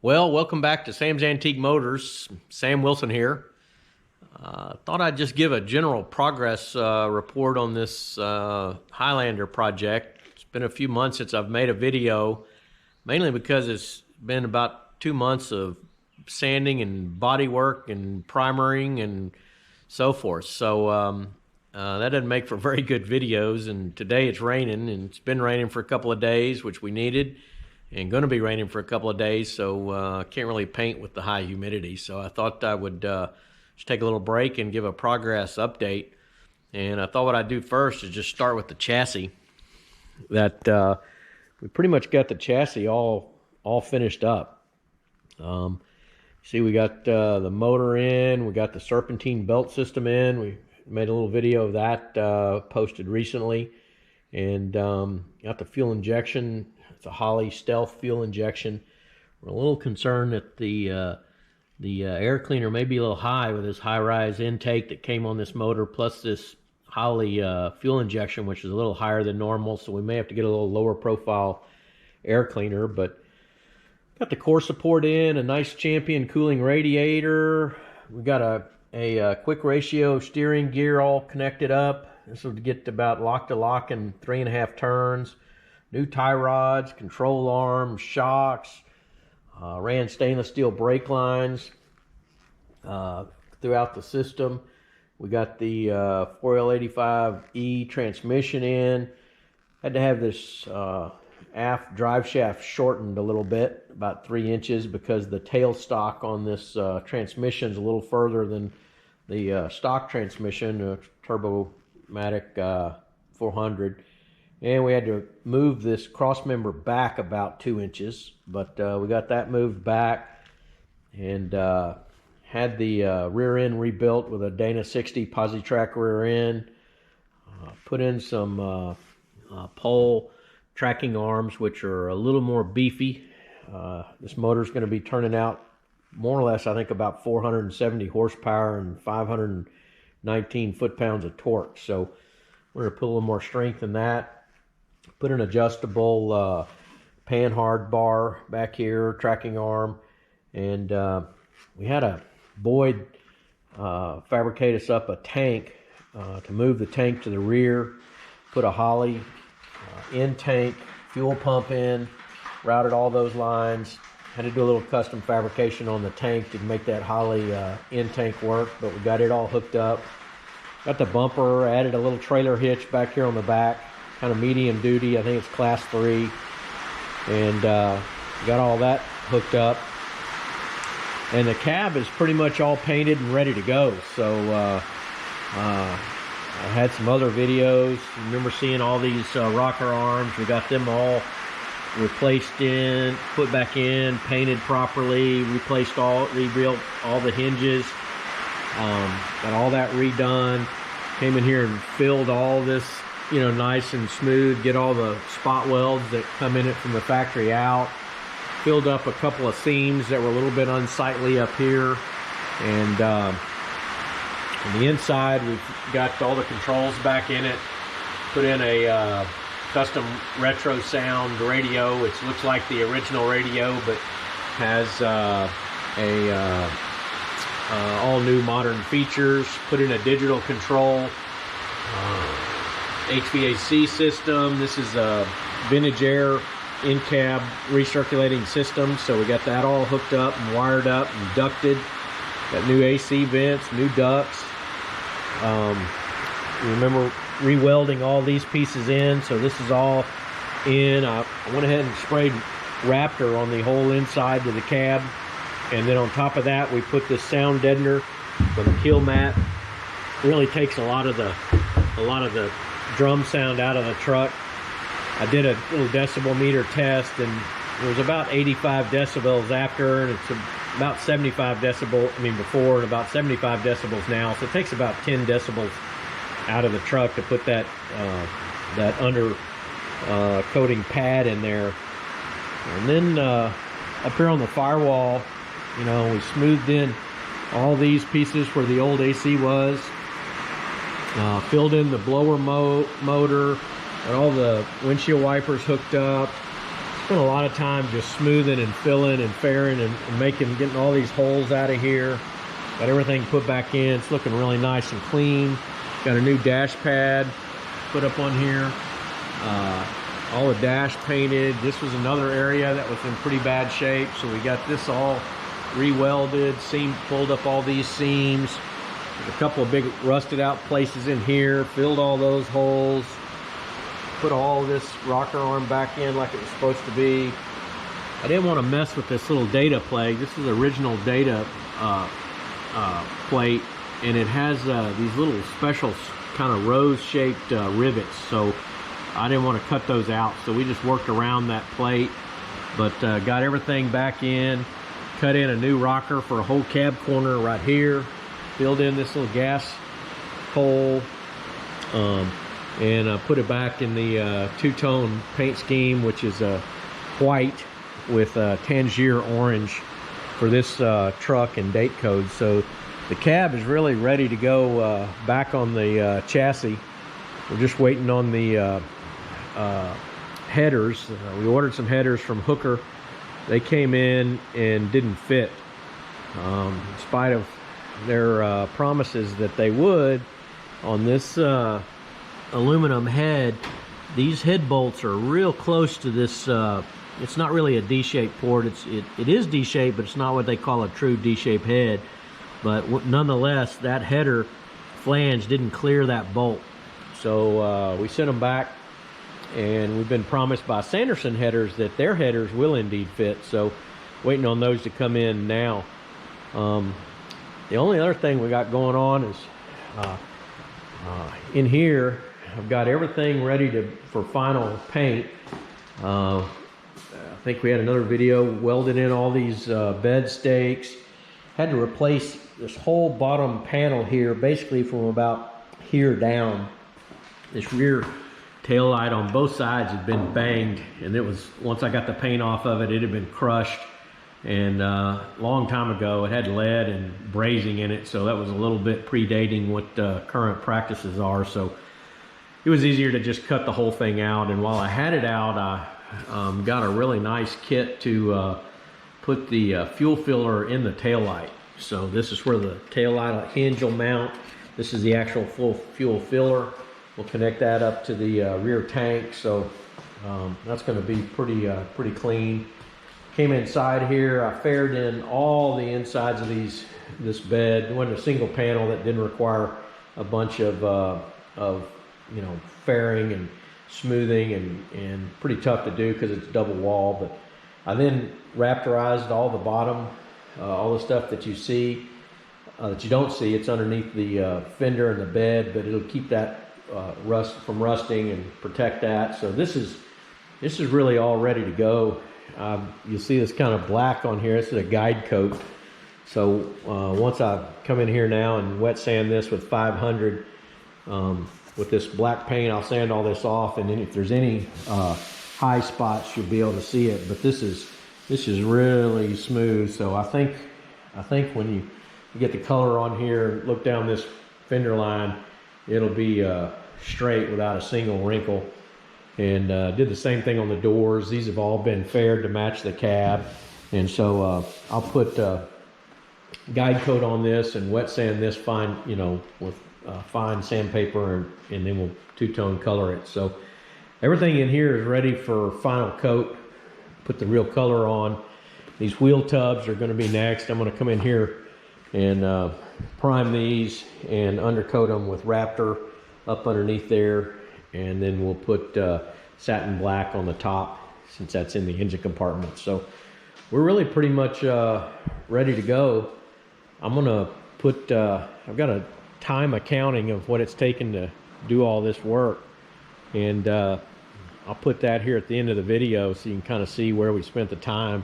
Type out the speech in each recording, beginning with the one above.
Well, welcome back to Sam's Antique Motors. Sam Wilson here. Thought I'd just give a general progress report on this Highlander project. It's been a few months since I've made a video, mainly because it's been about 2 months of sanding and body work and primering and so forth. So that doesn't make for very good videos, and today it's raining, and it's been raining for a couple of days, which we needed, and going to be raining for a couple of days, so can't really paint with the high humidity. So I thought I would just take a little break and give a progress update. And I thought what I'd do first is just start with the chassis. That we pretty much got the chassis all finished up. See, we got the motor in, we got the serpentine belt system in. We made a little video of that posted recently, and got the fuel injection. It's a Holley Stealth fuel injection. We're a little concerned that the air cleaner may be a little high with this high-rise intake that came on this motor, plus this Holley fuel injection, which is a little higher than normal, so we may have to get a little lower profile air cleaner. But got the core support in, a nice Champion cooling radiator. We got a quick ratio steering gear all connected up. This will get about lock to lock in 3.5 turns. New tie rods, control arms, shocks, ran stainless steel brake lines throughout the system. We got the 4L85E transmission in. Had to have this aft drive shaft shortened a little bit, about 3 inches, because the tailstock on this transmission is a little further than the stock transmission, Turbomatic 400. And we had to move this cross member back about 2 inches, but we got that moved back, and had the rear end rebuilt with a Dana 60 Positrack rear end. Put in some pole tracking arms, which are a little more beefy. This motor is going to be turning out more or less, I think, about 470 horsepower and 519 foot-pounds of torque. So we're going to put a little more strength in that. Put an adjustable panhard bar back here, tracking arm, and we had a Boyd fabricate us up a tank to move the tank to the rear. Put a Holley in-tank fuel pump in, routed all those lines. Had to do a little custom fabrication on the tank to make that Holley in-tank work, but we got it all hooked up. Got the bumper, added a little trailer hitch back here on the back, kind of medium duty. I think it's class 3, and got all that hooked up. And the cab is pretty much all painted and ready to go. So I had some other videos. I remember seeing all these rocker arms. We got them all replaced put back in, painted properly, rebuilt all the hinges. Got all that redone. Came in here and filled all this, nice and smooth. Get all the spot welds that come in it from the factory out. Filled up a couple of seams that were a little bit unsightly up here. And on the inside, we've got all the controls back in it. Put in a custom retro sound radio, which looks like the original radio, but has all new modern features. Put in a digital control HVAC system. This is a vintage air in-cab recirculating system, so we got that all hooked up and wired up and ducted. Got new AC vents, new ducts. Remember re-welding all these pieces in, so this is all in. I went ahead and sprayed Raptor on the whole inside of the cab, and then on top of that we put this sound deadener with a kill mat. Really takes a lot of the drum sound out of the truck. I did a little decibel meter test, and it was about 85 decibels after, and it's about 75 before, and about 75 decibels now. So it takes about 10 decibels out of the truck to put that under coating pad in there. And then up here on the firewall, we smoothed in all these pieces where the old AC was. Filled in the blower motor, and all the windshield wipers hooked up. spent a lot of time just smoothing and filling and fairing and getting all these holes out of here. Got everything put back in. It's looking really nice and clean. Got a new dash pad put up on here. All the dash painted. This was another area that was in pretty bad shape, so we got this all re-welded, pulled up all these seams. There's a couple of big rusted out places in here, filled all those holes, put all this rocker arm back in like it was supposed to be. I didn't want to mess with this little data plate. This is the original data plate, and it has these little special kind of rose shaped rivets, so I didn't want to cut those out, so we just worked around that plate, but got everything back in, cut in a new rocker for a whole cab corner right here, filled in this little gas hole, and put it back in the two-tone paint scheme, which is white with Tangier orange for this truck and date code. So the cab is really ready to go back on the chassis. We're just waiting on the headers. We ordered some headers from Hooker. They came in and didn't fit, in spite of their promises that they would. On this aluminum head, these head bolts are real close to this. It's not really a D-shaped port. It is D-shaped, but it's not what they call a true D-shaped head. But nonetheless, that header flange didn't clear that bolt. So we sent them back, and we've been promised by Sanderson headers that their headers will indeed fit. So waiting on those to come in now. The only other thing we got going on is in here, I've got everything ready for final paint. I think we had another video, welded in all these bed stakes. Had to replace this whole bottom panel here, basically from about here down. This rear tail light on both sides had been banged, and it was, once I got the paint off of it, it had been crushed. And long time ago, it had lead and brazing in it, so that was a little bit predating what current practices are. So it was easier to just cut the whole thing out. And while I had it out, I got a really nice kit to put the fuel filler in the tail light. So this is where the tail light hinge will mount. This is the actual full fuel filler. We'll connect that up to the rear tank. So that's going to be pretty clean. Came inside here, I faired in all the insides of this bed. It wasn't a single panel that didn't require a bunch of fairing and smoothing, and pretty tough to do because it's double wall. But I then raptorized all the bottom, all the stuff that you see, that you don't see. It's underneath the fender and the bed, but it'll keep that rust from rusting and protect that. So this is really all ready to go. You'll see this kind of black on here. This is a guide coat. So once I come in here now and wet sand this with 500 with this black paint, I'll sand all this off, and then if there's any high spots, you'll be able to see it. But this is really smooth. So I think when you get the color on here, look down this fender line, it'll be straight without a single wrinkle. And did the same thing on the doors. These have all been faired to match the cab. And so I'll put guide coat on this and wet sand this fine, with fine sandpaper, and then we'll two-tone color it. So everything in here is ready for final coat. Put the real color on. These wheel tubs are going to be next. I'm going to come in here and prime these and undercoat them with Raptor up underneath there. And then we'll put satin black on the top, since that's in the engine compartment. So we're really pretty much ready to go. I'm gonna put, I've got a time accounting of what it's taken to do all this work. And I'll put that here at the end of the video so you can kind of see where we spent the time.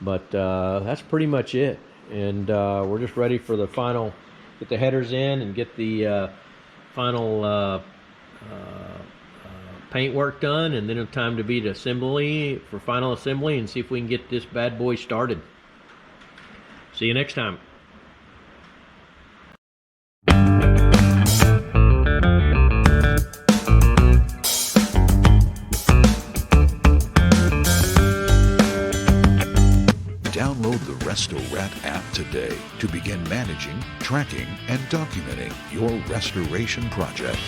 But that's pretty much it. And we're just ready for the final, get the headers in and get the final paint work done, and then it's time to be to assembly for final assembly and see if we can get this bad boy started. See you next time. Resto-Rat app today to begin managing, tracking, and documenting your restoration project.